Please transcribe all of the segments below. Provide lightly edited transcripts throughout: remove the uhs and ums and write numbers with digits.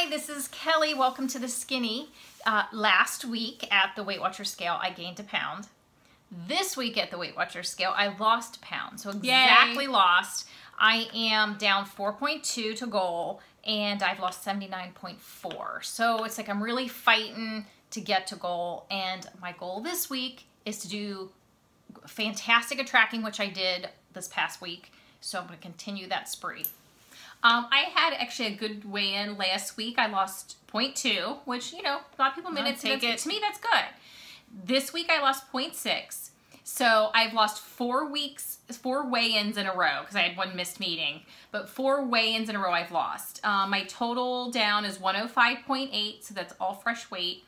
Hi, this is Kelly. Welcome to the Skinny. Last week at the Weight Watcher scale, I gained a pound. This week at the Weight Watcher scale, I lost a pound. So exactly lost. I am down 4.2 to goal, and I've lost 79.4. So it's like I'm really fighting to get to goal, and my goal this week is to do fantastic at tracking, which I did this past week. So I'm going to continue that spree. I had actually a good weigh-in last week. I lost 0.2, which, you know, a lot of people take it. To me, that's good. This week, I lost 0.6. So I've lost 4 weigh-ins in a row because I had one missed meeting. But 4 weigh-ins in a row I've lost. My total down is 105.8, so that's all fresh weight.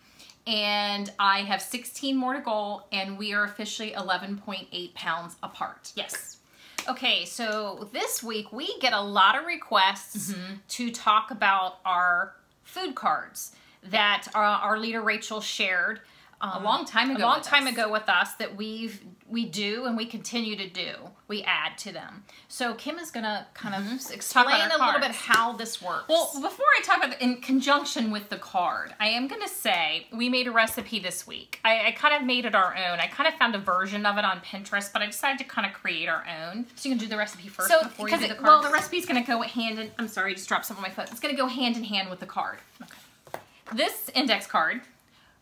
And I have 16 more to go, and we are officially 11.8 pounds apart. Yes. Okay, so this week we get a lot of requests to talk about our food cards that our leader Rachel shared a long time ago with us that we do and we continue to do. We add to them. So Kim is gonna kind of explain a little bit how this works. Well, before I talk about it in conjunction with the card, I am gonna say we made a recipe this week. I kind of made it our own. I kind of found a version of it on Pinterest, but I decided to kind of create our own. So you can do the recipe first before you do the card. Well, the recipe's gonna go hand in. I'm sorry, I just dropped something on my foot. It's gonna go hand in hand with the card. Okay. This index card.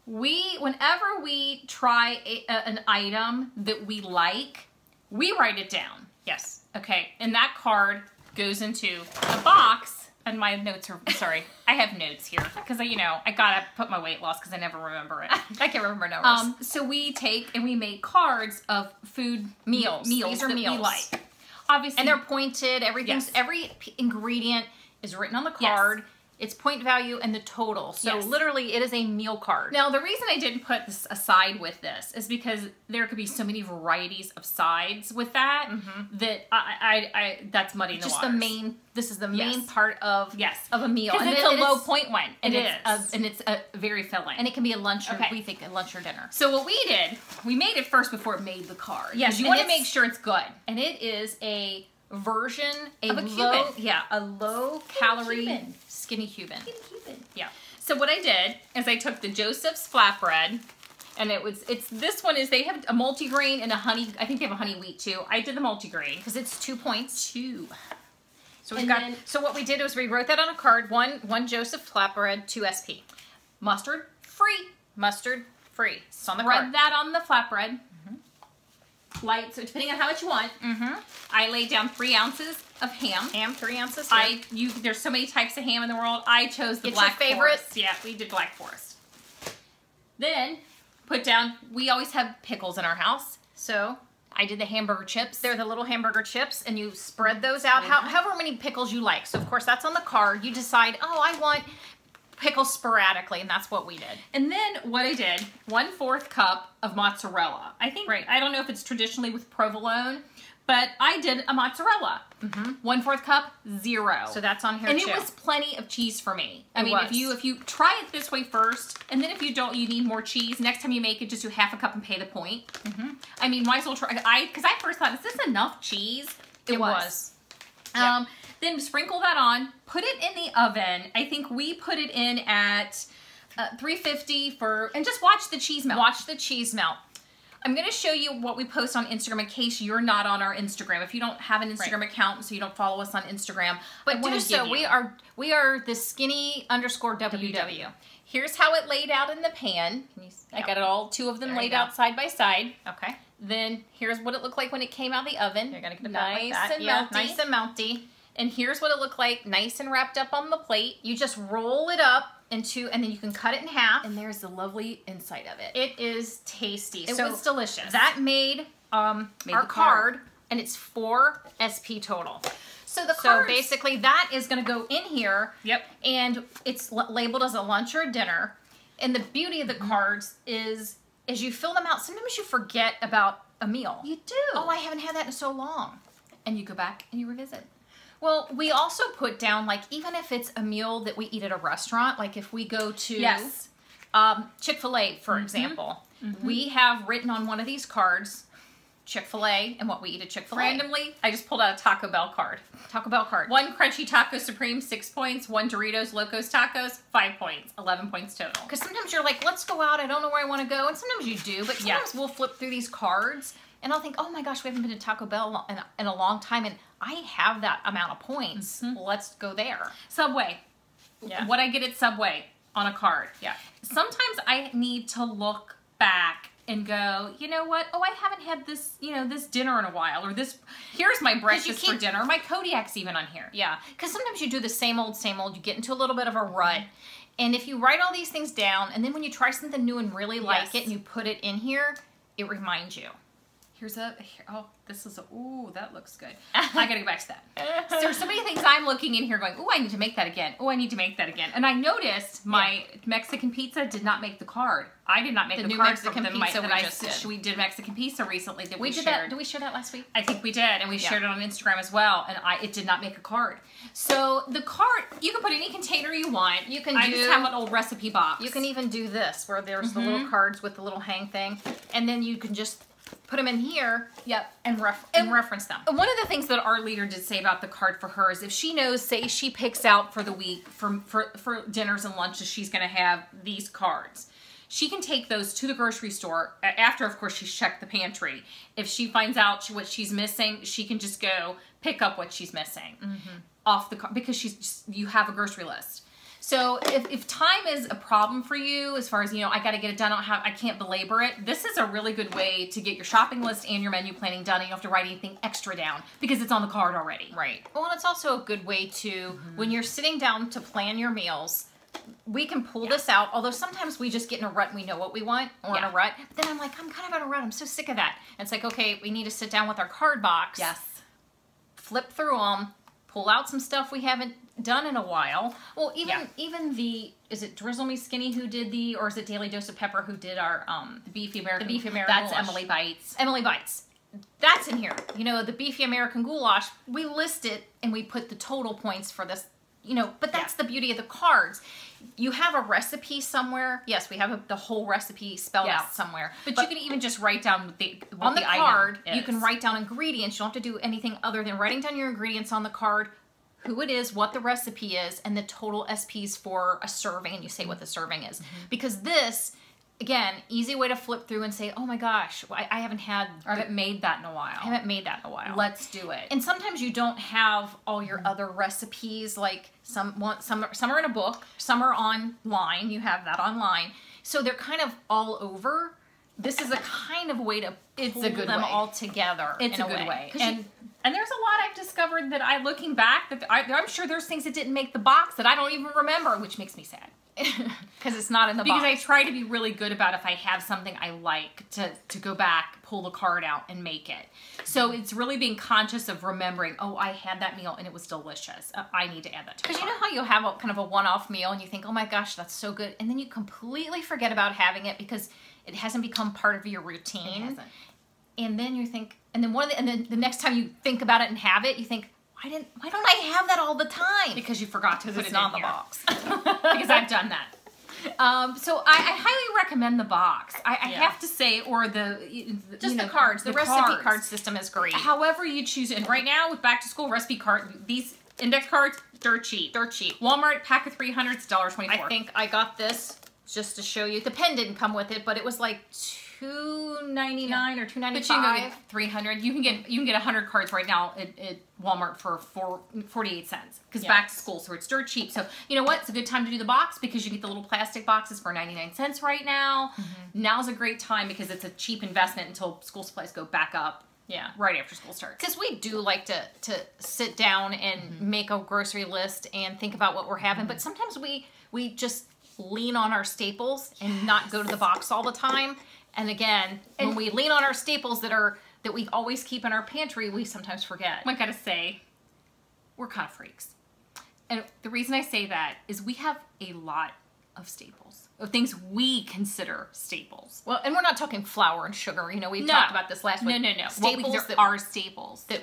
Whenever we try an item that we like, we write it down. Yes. Okay. And that card goes into a box. And my notes are, sorry, I have notes here because, you know, I got to put my weight loss because I never remember it. I can't remember numbers. So we take and we make cards of food meals. These are meals we like. Obviously. And they're pointed. Every ingredient is written on the card. Yes. It's point value and the total. So literally it is a meal card. Now the reason I didn't put this aside with this is because there could be so many varieties of sides with that that I that's muddying the waters. This is the main part of a meal. And it's a low point one. And it's very filling. And it can be a lunch or we think a lunch or dinner. So what we did, we made it first before it made the card. Yes, you want to make sure it's good. And it is a version of a Cuban. A low calorie skinny Cuban. Yeah. So what I did is I took the Joseph's flatbread, and this one is, they have a multigrain and a honey, I think they have a honey wheat too. I did the multigrain because it's 2 points. 2. So so what we did was we wrote that on a card, one Joseph flatbread, 2 SP. Mustard free. Mustard free. It's on the card. Spread that on the flatbread. Light, so depending on how much you want. I laid down 3 ounces of ham. Ham, 3 ounces. There's so many types of ham in the world. I chose the Black Forest. Yeah, we did Black Forest. Then put down. We always have pickles in our house, so I did the hamburger chips. They're the little hamburger chips, and you spread those out. However many pickles you like. So of course that's on the card. You decide, oh, I want pickles sporadically, and that's what we did. And then what I did, 1/4 cup of mozzarella. I think, I don't know if it's traditionally with provolone, but I did a mozzarella. 1/4 cup, 0. So that's on here too. And it was plenty of cheese for me. I mean, if you try it this way first, and then if you don't, you need more cheese. Next time you make it, just do 1/2 cup and pay the point. I mean, might as well try. Because I first thought, is this enough cheese? It was. Then sprinkle that on, put it in the oven. I think we put it in at 350 and just watch the cheese melt. Watch the cheese melt. I'm going to show you what we post on Instagram in case you're not on our Instagram. If you don't have an Instagram account, so you don't follow us on Instagram. But do so. We are the skinny_WW. Here's how it laid out in the pan. I got it all 2 of them laid out side by side. Okay. Then here's what it looked like when it came out of the oven. You're going to get it nice like that. And melty. Nice and melty. And here's what it looked like, nice and wrapped up on the plate. You just roll it up and then you can cut it in half. And there's the lovely inside of it. It is tasty. It was delicious. That made our card, and it's 4 SP total. So basically that is going to go in here. Yep. And it's labeled as a lunch or a dinner. And the beauty of the cards is, as you fill them out, sometimes you forget about a meal. You do. Oh, I haven't had that in so long. And you go back and you revisit. Well, we also put down, like, even if it's a meal that we eat at a restaurant, like if we go to Chick-fil-A, for example, we have written on one of these cards, Chick-fil-A and what we eat at Chick-fil-A. Randomly, I just pulled out a Taco Bell card. Taco Bell card. 1 Crunchy Taco Supreme, 6 points. 1 Doritos Locos Tacos, 5 points. 11 points total. Because sometimes you're like, let's go out. I don't know where I want to go. And sometimes you do. But sometimes we'll flip through these cards. And I'll think, oh my gosh, we haven't been to Taco Bell in a long time. And I have that amount of points. Let's go there. Subway. Yeah. What I get at Subway on a card. Yeah. Sometimes I need to look back and go, you know what? Oh, I haven't had this, this dinner in a while, or this. Here's my breakfast for dinner. My Kodiak's even on here. Yeah, because sometimes you do the same old, same old. You get into a little bit of a rut, and if you write all these things down, and then when you try something new and really like it, and you put it in here, it reminds you. Ooh, that looks good. I gotta go back to that. So there's so many things I'm looking in here going, oh, I need to make that again. Oh, I need to make that again. And I noticed my Mexican pizza did not make the card. I did not make the new card Mexican pizza we did Mexican pizza recently that we did shared. Did we share that last week? I think we did, and we shared it on Instagram as well, and it did not make a card. So the card, you can put any container you want. I just have an old recipe box. You can even do this, where there's the little cards with the little hang thing, and then you can just put them in here, and reference them. One of the things that our leader did say about the card for her is if she knows, say she picks out for the week for dinners and lunches, she's going to have these cards. She can take those to the grocery store after, of course, she's checked the pantry. If she finds out what she's missing, she can just go pick up what she's missing off the card because you have a grocery list. So if time is a problem for you, as far as, I got to get it done, I can't belabor it, this is a really good way to get your shopping list and your menu planning done, and you don't have to write anything extra down because it's on the card already. Right. Well, and it's also a good way to, when you're sitting down to plan your meals, we can pull this out, although sometimes we just get in a rut and we know what we want, or in a rut, but then I'm like, I'm kind of in a rut, I'm so sick of that. And it's like, okay, we need to sit down with our card box, flip through them, pull out some stuff we haven't done in a while. Well, even is it Drizzle Me Skinny who did or is it Daily Dose of Pepper who did our the Beefy American That's Goulash. Emily Bites. Emily Bites. That's in here. The Beefy American Goulash, we list it and we put the total points for this, but that's the beauty of the cards. You have a recipe somewhere. Yes, we have the whole recipe spelled out somewhere. But you can even just write down what on the card, item is. You can write down ingredients. You don't have to do anything other than writing down your ingredients on the card, who it is, what the recipe is, and the total SPs for a serving, and you say what the serving is. Because this, again, easy way to flip through and say, oh my gosh, I haven't made that in a while. I haven't made that in a while. Let's do it. And sometimes you don't have all your other recipes, like some are in a book, some are online, you have that online. So they're kind of all over. This is a kind of way to pull them all together. It's a good way. And there's a lot I've discovered that looking back, that I'm sure there's things that didn't make the box that I don't even remember, which makes me sad. Because it's not in the box. Because I try to be really good about if I have something I like to go back, pull the card out, and make it. So it's really being conscious of remembering, oh, I had that meal and it was delicious. I need to add that to the card. Because you know how you have kind of a one-off meal and you think, oh my gosh, that's so good. And then you completely forget about having it because it hasn't become part of your routine. It hasn't. And then you think, and then the next time you think about it and have it, you think, why don't I have that all the time? Because you forgot to put it on the box. Because I've done that. So I highly recommend the box. I have to say, or the cards. The recipe card system is great. However you choose it. And right now with back to school recipe card, these index cards, dirt cheap. Walmart pack of 300, it's $1.24. I think I got this just to show you. The pen didn't come with it, but it was like $2.99 or $2.95. But you can get 300. You can get 100 cards right now at Walmart for 48 cents because back to school, so it's dirt cheap. So you know what? It's a good time to do the box because you get the little plastic boxes for 99 cents right now. Now's a great time because it's a cheap investment until school supplies go back up. Yeah, right after school starts. Because we do like to sit down and make a grocery list and think about what we're having, but sometimes we just lean on our staples and not go to the box all the time. And again, when we lean on our staples that we always keep in our pantry, we sometimes forget. I gotta say, we're kind of freaks. And the reason I say that is we have a lot of staples, of things we consider staples. Well, and we're not talking flour and sugar. We've talked about this last week. No. Staples that are staples. The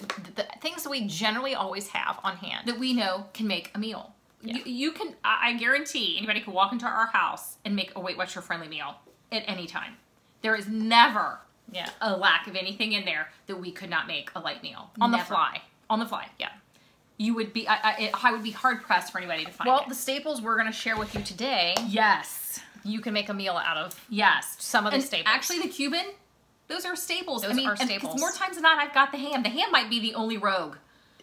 things that we generally always have on hand. That we know can make a meal. Yeah. You can, I guarantee anybody can walk into our house and make a Weight Watcher friendly meal at any time. There is never a lack of anything in there, that we could not make a light meal on the fly. On the fly, yeah. You would be, I would be hard pressed for anybody to find it. Well, the staples we're going to share with you today. Yes. You can make a meal out of. Yes. Some of the staples. Actually, the Cuban, those are staples. Those are staples. More times than not, I've got the ham. The ham might be the only rogue.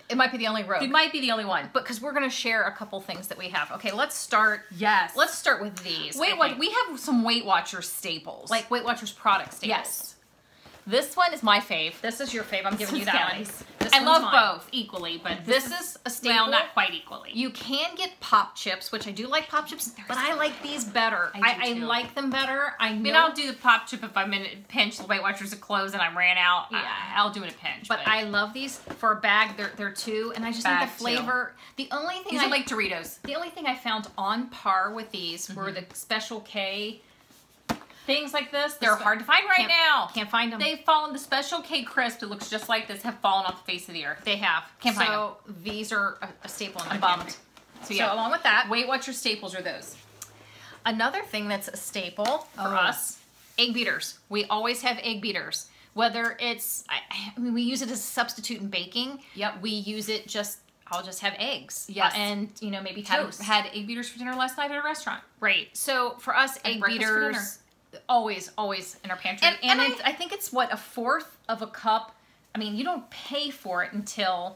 It might be the only rogue. It might be the only one. But because we're going to share a couple things that we have. Okay, let's start. Yes. Let's start with these. We have some Weight Watchers staples. Like Weight Watchers product staples. Yes. This one is my fave. This is your fave. I'm giving you that one. I love both equally, but this is a staple. Well, not quite equally. You can get pop chips, which I do like pop chips, but I like these better. I like them better. I mean, I'll do the pop chip if I'm in a pinch. The Weight Watchers are closed and I ran out. Yeah, I'll do it in a pinch. But I love these for a bag. They're two, and I just think the flavor. The only thing these are like Doritos. The only thing I found on par with these were the Special K. Things like this. They're hard to find now. Can't find them. They've fallen. The Special K Crisp, it looks just like this, have fallen off the face of the earth. They have. Can't find them. So these are a staple in my bummed. So yeah, along with that, Weight Watchers staples are those. Another thing that's a staple for us, egg beaters. We always have egg beaters. Whether it's, I mean, we use it as a substitute in baking. Yep. We use it I'll just have eggs. Yes. And, you know, maybe toast. Had egg beaters for dinner last night at a restaurant. Right. So for us, egg beaters, always in our pantry. And I think it's what, a fourth of a cup. I mean, you don't pay for it until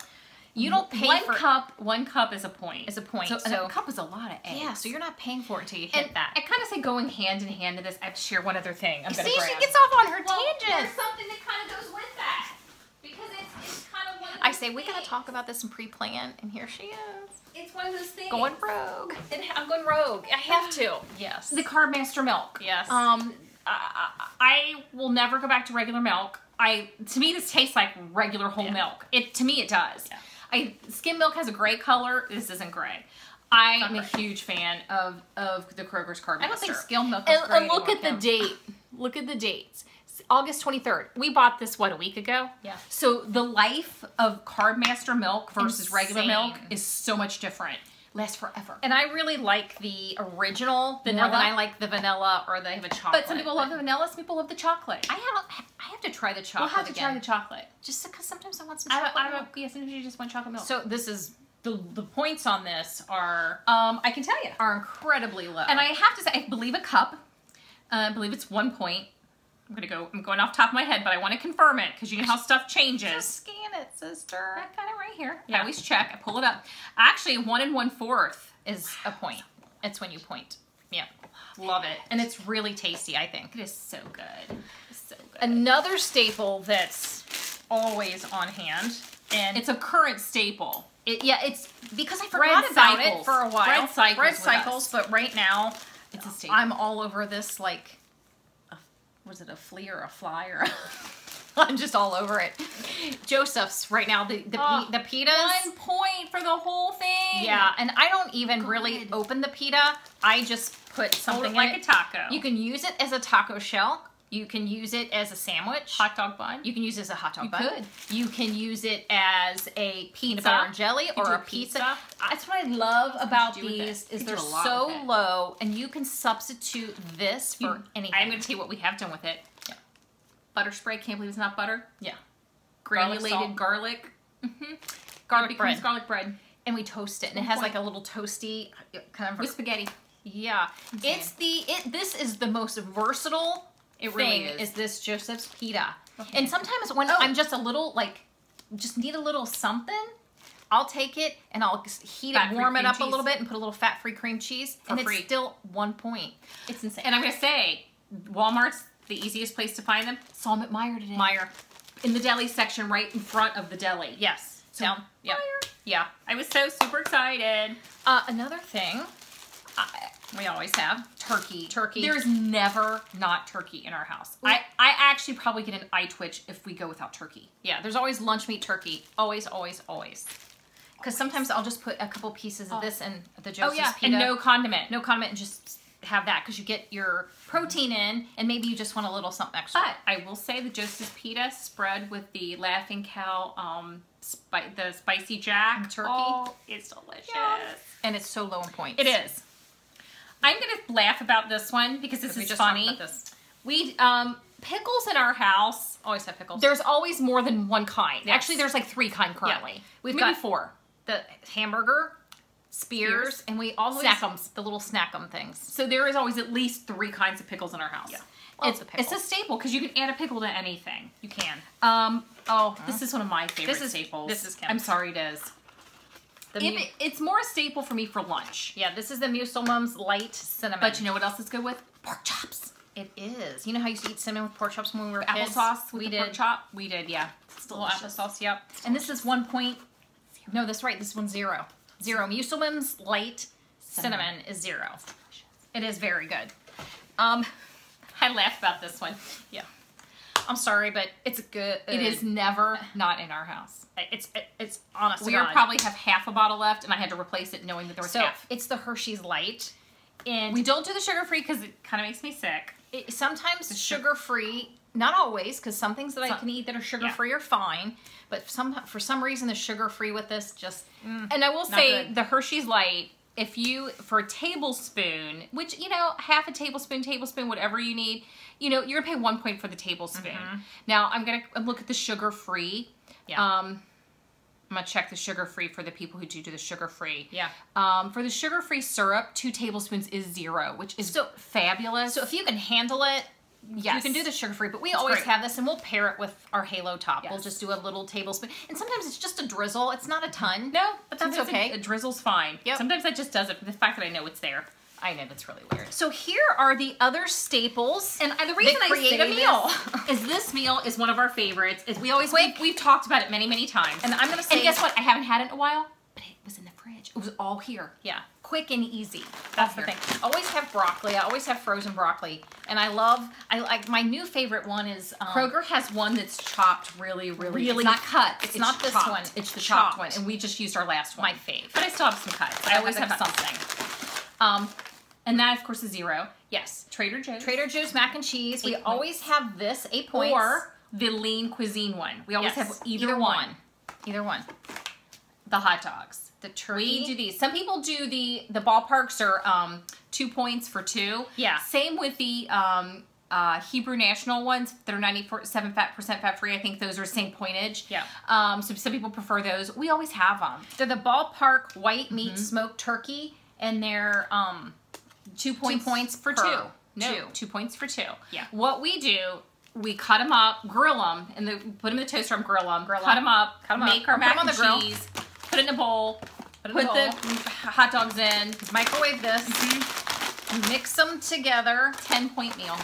you don't pay for one cup is a point. Is a point. So a cup is a lot of eggs. Yeah, so you're not paying for it until you hit that. I kind of say going hand in hand to this. I have to share one other thing. See, she gets off on her tangent. There's something that kind of goes with that. Because it's kind of one of those I say, we got to talk about this and pre-plan, and here she is. It's one of those things. Going rogue. I'm going rogue. I have to. Yes. The Carb Master milk. Yes. I will never go back to regular milk. To me, this tastes like regular whole milk. To me, it does. Yeah. Skim milk has a gray color. This isn't gray. I am a huge fan of the Kroger's Carb Master. I don't think skim milk is gray. And look at the date. Look at the dates. August 23rd. We bought this, what, a week ago? Yeah. So the life of Carb Master milk versus regular milk is so much different. Lasts forever. And I really like the original vanilla more than I like the vanilla, or they have a chocolate. But some people love the vanilla, some people love the chocolate. I have to try the chocolate. We'll have to try the chocolate. Just because sometimes I want some chocolate milk. Yeah, sometimes you just want chocolate milk. So this is, the points on this are, I can tell you, are incredibly low. And I have to say, I believe a cup, I believe it's 1 point. I'm going off the top of my head, but I want to confirm it because you know how stuff changes. Just scan it, sister. I've got it right here. Yeah. I always check. I pull it up. Actually, 1 1/4 is a point. It's when you point. Yeah. Love it. And it's really tasty, I think. It is so good. It's so good. Another staple that's always on hand, and it's a current staple. It's because I forgot about it for a while. Bread cycles, but right now it's a staple. I'm all over this like was it a flea or a fly or I'm just all over it. Joseph's right now, the pitas. 1 point for the whole thing. Yeah, and I don't even really open the pita. I just put something like a taco. You can use it as a taco shell. You can use it as a sandwich. Hot dog bun. You can use it as a hot dog bun. You could. You can use it as a peanut butter and jelly or a pizza. That's what I love about these is they're so low, and you can substitute this for anything. I'm going to tell you what we have done with it. Yeah. Butter spray. Can't believe it's not butter. Yeah. Granulated garlic. Garlic bread. Garlic bread. And we toast it, and it has like a little toasty kind of with spaghetti. Yeah. This is the most versatile. It really is. This Joseph's pita. Okay. And sometimes when I'm just a little, just need a little something, I'll take it and I'll heat it, warm it up a little bit, and put a little fat-free cream cheese, and it's still 1 point. It's insane. And I'm going to say, Walmart's the easiest place to find them. Saw them at Meijer today. Meijer. In the deli section, right in front of the deli. Yes. So, Meijer. Yeah. I was so super excited. Another thing... we always have turkey. There's never not turkey in our house. I actually probably get an eye twitch if we go without turkey. Yeah, there's always lunch meat turkey. Always, always, always. Because sometimes I'll just put a couple pieces of this in the Joseph's pita. And no condiment. No condiment, and just have that because you get your protein in, and maybe you just want a little something extra. But I will say the Joseph's pita spread with the Laughing Cow, the spicy jack turkey. Oh, it's delicious. Yes. And it's so low in points. It is. I'm going to laugh about this one because this is funny. We pickles in our house. Always have pickles. There's always more than one kind. Yes. Actually, there's like 3 kind currently. Yeah. We've maybe got 4. The hamburger, spears, and we always Snack'ems. the little snack'em things. So there is always at least 3 kinds of pickles in our house. Yeah. It's a staple because you can add a pickle to anything. You can. This is one of my favorite staples. This is Kim's. I'm sorry, it is. It's more a staple for me for lunch. Yeah, this is the Muselmum's light cinnamon. But you know what else it's good with? Pork chops. It is. You know how you used to eat cinnamon with pork chops when we were kids? Applesauce with the pork chop? We did, yeah. It's a little applesauce, yep. And this is 1 point. No, that's right. This one's 0. 0. Muselmum's light cinnamon is 0. It is very good. I laugh about this one. Yeah. I'm sorry, but it's good. It is never not in our house. It's honestly. We probably have half a bottle left, and I had to replace it knowing that there was half. It's the Hershey's Light, and we don't do the sugar-free because it kind of makes me sick. Sometimes sugar-free, not always, because some things that I can eat that are sugar-free are fine, but for some reason the sugar-free with this just. And I will say the Hershey's Light. If you, for a tablespoon, which, you know, half a tablespoon, whatever you need, you know, you're going to pay 1 point for the tablespoon. Now, I'm going to look at the sugar-free. Yeah. I'm going to check the sugar-free for the people who do the sugar-free. Yeah. For the sugar-free syrup, 2 tablespoons is 0, which is so fabulous. So if you can handle it, yes. You can do the sugar-free, but we always have this, and we'll pair it with our Halo Top. Yes. We'll just do a little tablespoon. And sometimes it's just a drizzle. It's not a ton. No, but that's okay. A drizzle's fine. Yep. Sometimes that just does it for the fact that I know it's there. I know that's really weird. So here are the other staples. And the reason I create say a meal is this meal is one of our favorites. We've talked about it many, many times. And I'm going to say... And guess what? I haven't had it in a while, but it was in the fridge. It was all here. Yeah. Quick and easy. That's the thing. I always have broccoli. I always have frozen broccoli. And I like my new favorite one is... Kroger has one that's chopped really... It's not cut. It's not this chopped. one. It's the chopped one. And we just used our last one. My fave. But I still have some cuts. I always have something. And that, of course, is 0. Yes. Trader Joe's. Trader Joe's mac and cheese. We always have this, 8 points. Or the lean cuisine one. We always have either one. Either one. The hot dogs. The turkey. We do these. Some people do the ballparks are 2 points for 2. Yeah. Same with the Hebrew National ones that are 97% fat free. I think those are same pointage. Yeah. So some people prefer those. We always have them. They're the ballpark white meat smoked turkey, and they're 2 points for 2. No, 2 points for 2. Yeah. What we do, we cut them up, grill them, and put them in the toaster and grill them. Cut them up, make our mac and cheese, put it in a bowl, put the hot dogs in, microwave this, mix them together. 10-point meal.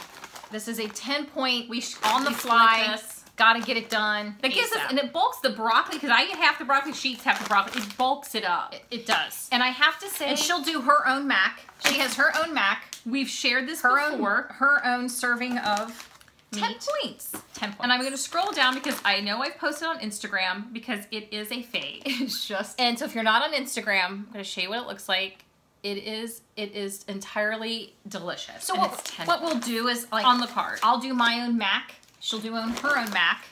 This is a 10-point. On the fly. Gotta get it done. That gives us, and it bulks the broccoli, because I eat half the broccoli, she eats half the broccoli. It bulks it up. It does. And I have to say... And she'll do her own mac. She has her own mac. We've shared this before. Her own serving of 10 points. 10 points. And I'm going to scroll down because I know I've posted on Instagram because it is a fave. It's just... And so if you're not on Instagram, I'm going to show you what it looks like. It is entirely delicious. So what we'll do is... like on the card. I'll do my own mac. She'll do her own mac.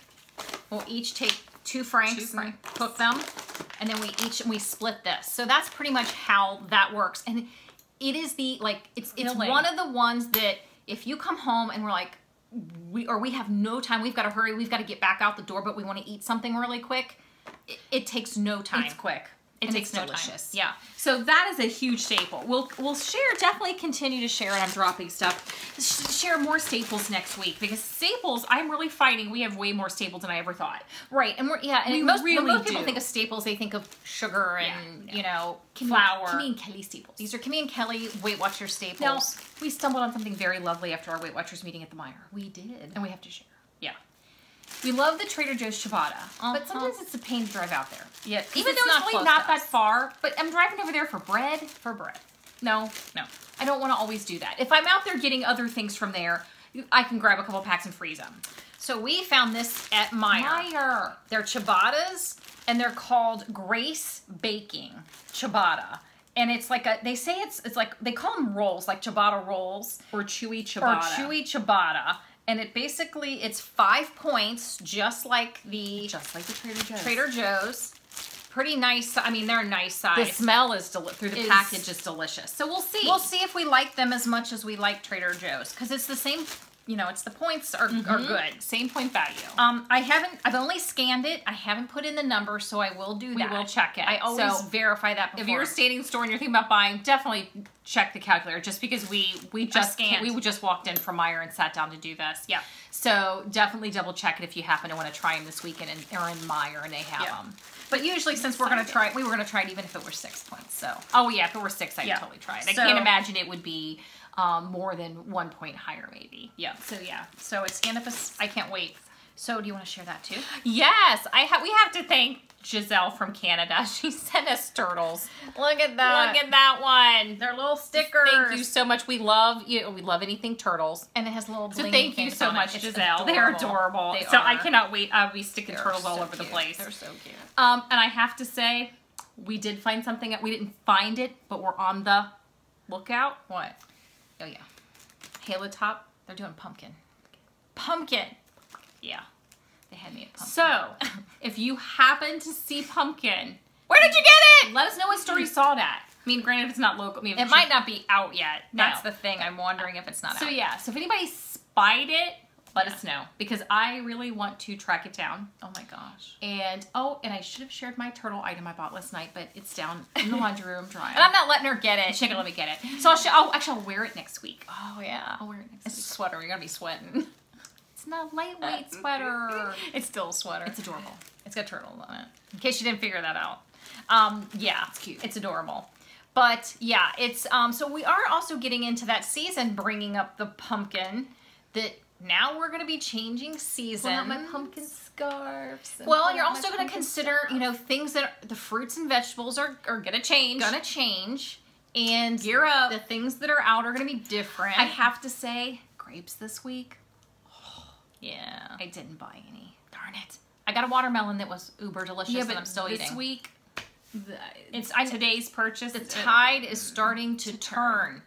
We'll each take 2 franks and cook them, and then we split this. So that's pretty much how that works. And it is it's one of the ones that if you come home and we're like we have no time, we've got to hurry, we've got to get back out the door, but we want to eat something really quick. It takes no time. It's quick. It takes no delicious. time. Yeah. So that is a huge staple. We'll definitely continue to share it. I'm dropping stuff. Share more staples next week because staples, I'm really fighting. We have way more staples than I ever thought. Right. And when most people think of staples, they think of sugar and, flour. Kimmy and Kelly staples. These are Kimmy and Kelly Weight Watchers staples. Now, we stumbled on something very lovely after our Weight Watchers meeting at the Meijer. We did. And we have to share. Yeah. We love the Trader Joe's ciabatta, but sometimes it's a pain to drive out there. Yeah, even though it's really not that far, but I'm driving over there for bread. No. I don't want to always do that. If I'm out there getting other things from there, I can grab a couple packs and freeze them. So we found this at Meijer. They're ciabattas, and they're called Grace Baking ciabatta. And it's like they say it's like, they call them rolls, like ciabatta rolls. Or chewy ciabatta. And it's 5 points, just like the Trader Joe's. Pretty nice. I mean, they're a nice size. The smell is through the package is delicious. So we'll see. We'll see if we like them as much as we like Trader Joe's, because it's the same it's the points are good. Same point value. I've only scanned it. I haven't put in the number, so I will do that. We will check it. I always verify that before. If you're staying in the store and you're thinking about buying, definitely check the calculator, just because we just walked in from Meijer and sat down to do this. Yeah. So definitely double check it if you happen to want to try them this weekend and are in Meijer and they have them. But usually, since we were going to try it even if it were 6 points. So. Oh yeah, if it were 6, I'd totally try it. I can't imagine it would be more than 1 point higher, maybe. Yeah. So it's scanned up. I can't wait. So do you want to share that too? Yes, we have to thank Giselle from Canada. She sent us turtles. Look at that. Look at that one. They're little stickers. Thank you so much. We love anything turtles. And it has little bling. So thank you so much, Giselle. They're adorable. I cannot wait. I'll be sticking turtles all over the place. They're so cute. And I have to say, we did find something. We didn't find it, but we're on the lookout. What? Oh yeah. Halo top. They're doing pumpkin. Pumpkin. Yeah. They had me at pumpkin. So, if you happen to see pumpkin, where did you get it? Let us know what store you saw that. I mean, granted, if it's not local, it might not be out yet. That's the thing. I'm wondering if it's not out. So yeah. So if anybody spied it, let us know, because I really want to track it down. Oh my gosh. And I should have shared my turtle item I bought last night, but it's down in the laundry room drying. And I'm not letting her get it. She's not gonna let me get it. So I'll wear it next week. Oh yeah. I'll wear it next week. It's a sweater. You're gonna be sweating. It's not a lightweight sweater. It's still a sweater. It's adorable. It's got turtles on it. In case you didn't figure that out. Yeah, it's cute. It's adorable. But yeah, it's so we are also getting into that season, bringing up the pumpkin. That now we're going to be changing season. Well, my pumpkin scarves. Well, you're also going to consider, things that the fruits and vegetables are going to change. And gear up. The things that are out are going to be different. I have to say, grapes this week. Yeah. I didn't buy any. Darn it. I got a watermelon that was uber delicious and I'm still eating. This week, today's purchase, the tide is starting to turn.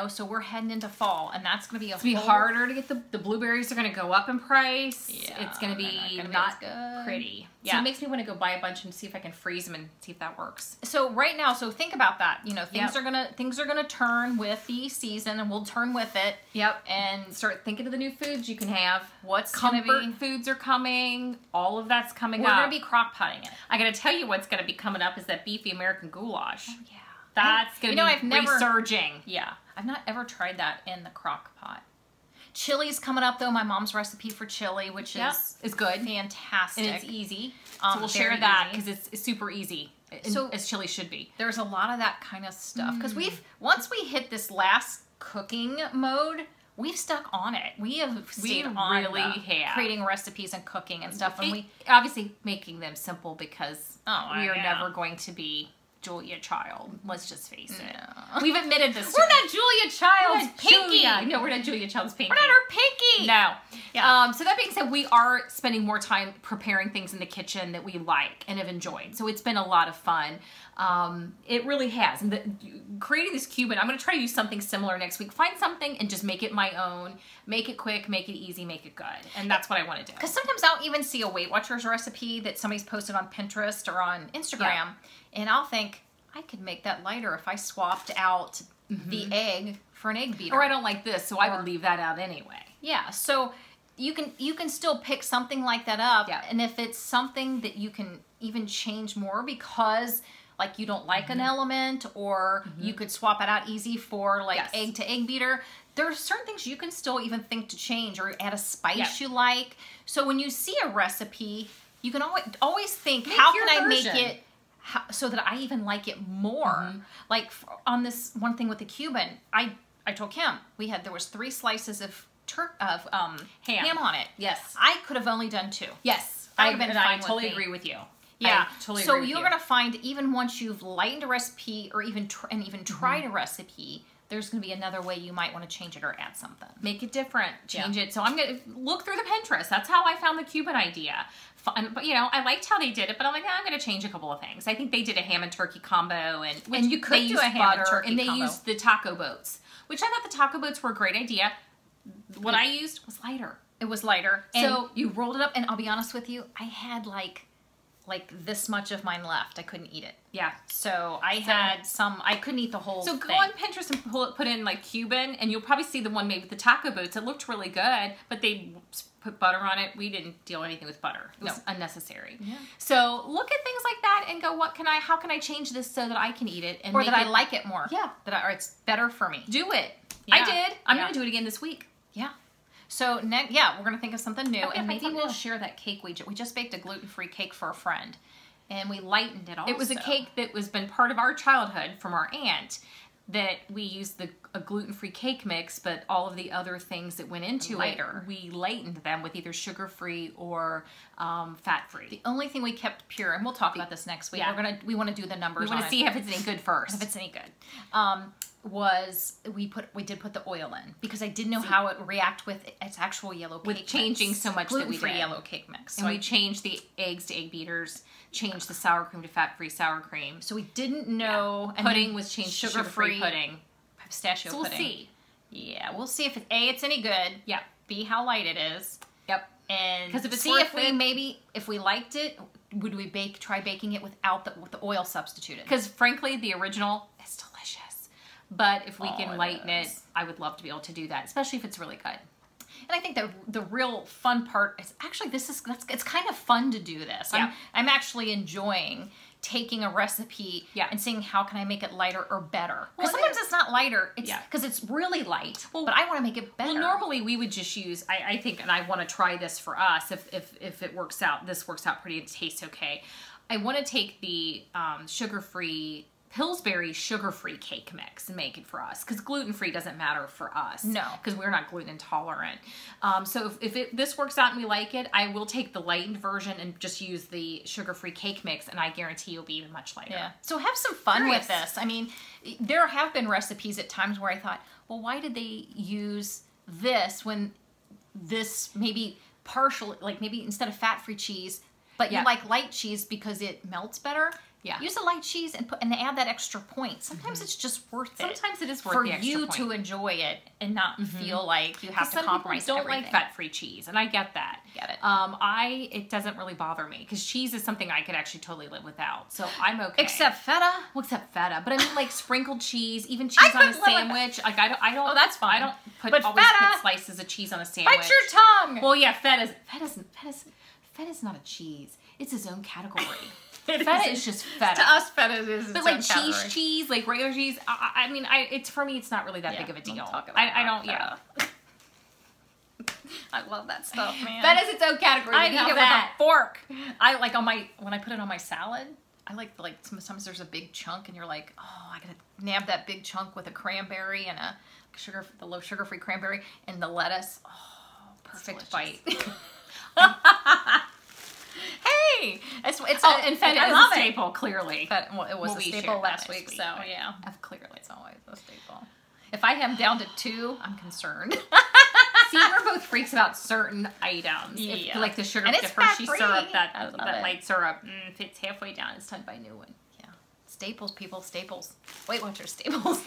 So we're heading into fall, and that's going to be It's going to be harder to get the blueberries are going to go up in price. Yeah, it's going to be not pretty. Yeah. So it makes me want to go buy a bunch and see if I can freeze them and see if that works. So right now, think about that. Things are gonna turn with the season, and we'll turn with it. Yep. And start thinking of the new foods you can have. What's comfort foods are coming. All of that's coming up. We're gonna be crock potting it. I got to tell you what's going to be coming up is that beefy American goulash. Oh yeah. That's going to be resurging. Yeah. I've not ever tried that in the crock pot. Chili's coming up though. My mom's recipe for chili, which is good, fantastic, and it's easy. So we'll share that because it's super easy. So as chili should be. There's a lot of that kind of stuff because once we hit this last cooking mode, we've stuck on it. We have stayed on creating recipes and cooking and stuff, and we obviously making them simple because we are never going to be Julia Child. Let's just face it. We've admitted this. We're not Julia Child's Pinky. No, we're not Julia Child's Pinky. We're not her Pinky. No. Yeah. So that being said, we are spending more time preparing things in the kitchen that we like and have enjoyed. So it's been a lot of fun. It really has. And creating this Cuban, I'm going to try to do something similar next week. Find something and just make it my own. Make it quick, make it easy, make it good. And that's what I want to do. Because sometimes I'll even see a Weight Watchers recipe that somebody's posted on Pinterest or on Instagram. And I'll think, I could make that lighter if I swapped out the egg for an egg beater. Or I don't like this, so I would leave that out anyway. Yeah, so you can still pick something like that up. Yeah. And if it's something that you can even change more because like you don't like an element, or you could swap it out easy for like egg to egg beater, there are certain things you can still even think to change or add a spice you like. So when you see a recipe, you can always think, how can I make it so that I even like it more? Like on this one thing with the Cuban, I told Kim there was 3 slices of ham on it. Yes. I could have only done 2. Yes. I totally agree with you. Yeah. So you're going to find, even once you've lightened a recipe or even tried a recipe, there's going to be another way you might want to change it or add something. Make it different. Change it. So I'm going to look through the Pinterest. That's how I found the Cuban idea. But I liked how they did it, but I'm like, I'm going to change a couple of things. I think they did a ham and turkey combo, and you could do a ham and turkey combo. And they used the taco boats, which I thought the taco boats were a great idea. What I used was lighter. It was lighter. So you rolled it up, and I'll be honest with you, I had like like this much of mine left. I couldn't eat it. Yeah. So I had some, I couldn't eat the whole thing. So go on Pinterest and put in like Cuban, and you'll probably see the one made with the taco boats. It looked really good, but they put butter on it. We didn't deal anything with butter. It was unnecessary. Yeah. So look at things like that and go, how can I change this so that I can eat it? And or that I like it more. Yeah. Or it's better for me. Do it. Yeah. I did. I'm going to do it again this week. Yeah. So we're going to think of something new, and maybe we'll share that cake we just baked a gluten-free cake for a friend, and we lightened it also. It was a cake that was been part of our childhood from our aunt, that we used a gluten-free cake mix, but all of the other things that went into it, we lightened them with either sugar-free or fat-free. The only thing we kept pure, and we'll talk about this next week. Yeah. We want to do the numbers. We want to see if it's any good first. If it's any good. Was we did put the oil in because I didn't know how it would react with its actual yellow cake with changing mix. So much that we did. Gluten-free yellow cake mix. So and we changed the eggs to egg beaters, changed the sour cream to fat-free sour cream. So we didn't know. And pudding was changed to sugar-free pudding. Pistachio pudding. So we'll see. Yeah, we'll see if it's any good. Yeah. B, how light it is. Yep. And because if it's see if we liked it, would we try baking it without with the oil substituted? Because frankly, the original is delicious. But if we can lighten it, I would love to be able to do that, especially if it's really good. And I think the real fun part is actually it's kind of fun to do this. Yeah. I'm actually enjoying taking a recipe and seeing how can I make it lighter or better. Because sometimes it's not lighter, because it's really light, but I want to make it better. Well, normally we would just use, I think, and I want to try this for us, if it works out, this works out pretty, it tastes okay. I want to take the sugar-free Pillsbury sugar-free cake mix and make it for us, because gluten-free doesn't matter for us. No. Because we're not gluten intolerant. So if this works out and we like it, I will take the lightened version and just use the sugar-free cake mix, and I guarantee you'll be even much lighter. Yeah. So have some fun with this. I mean, there have been recipes at times where I thought, well, why did they use this when this maybe maybe instead of fat-free cheese, but you like light cheese because it melts better? Yeah. Use a light cheese and add that extra point. Sometimes it's just worth it. Sometimes it is worth for the extra you point. to enjoy it and not feel like you have to compromise some people don't everything. like fat-free cheese, and I get that. Get it. It doesn't really bother me because cheese is something I could actually totally live without. So I'm okay. Except feta. Well, except feta, but I mean like sprinkled cheese, even cheese on a sandwich. Like I don't. Oh, that's fine. I don't always put slices of cheese on a sandwich. Bite your tongue. Well, yeah, feta's not a cheese. It's its own category. Feta is just feta. To us, feta is its own category. cheese, like regular cheese. I mean, it's for me. It's not really that big of a deal. I don't. Yeah. I love that stuff, man. Feta is its own category. I eat it with a fork. I like when I put it on my salad. I like sometimes there's a big chunk, and you're like, oh, I gotta nab that big chunk with a cranberry and the low sugar-free cranberry and the lettuce. Oh, perfect bite. Hey, and feta is a staple, clearly. It was a staple last week, so yeah. Clearly. It's always a staple. If I have down to 2, I'm concerned. See, we're both freaks about certain items. Yeah. Like the sugar Hershey syrup, that light syrup. If it's halfway down, it's time to buy a new one. Yeah. Staples, people, staples. Weight Watchers staples.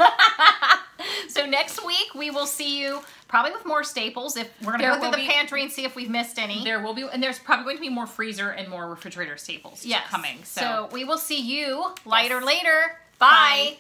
So next week we will see you probably with more staples. If we're gonna go through the pantry and see if we've missed any. There will be, and there's probably going to be more freezer and more refrigerator staples coming. So we will see you later. Bye.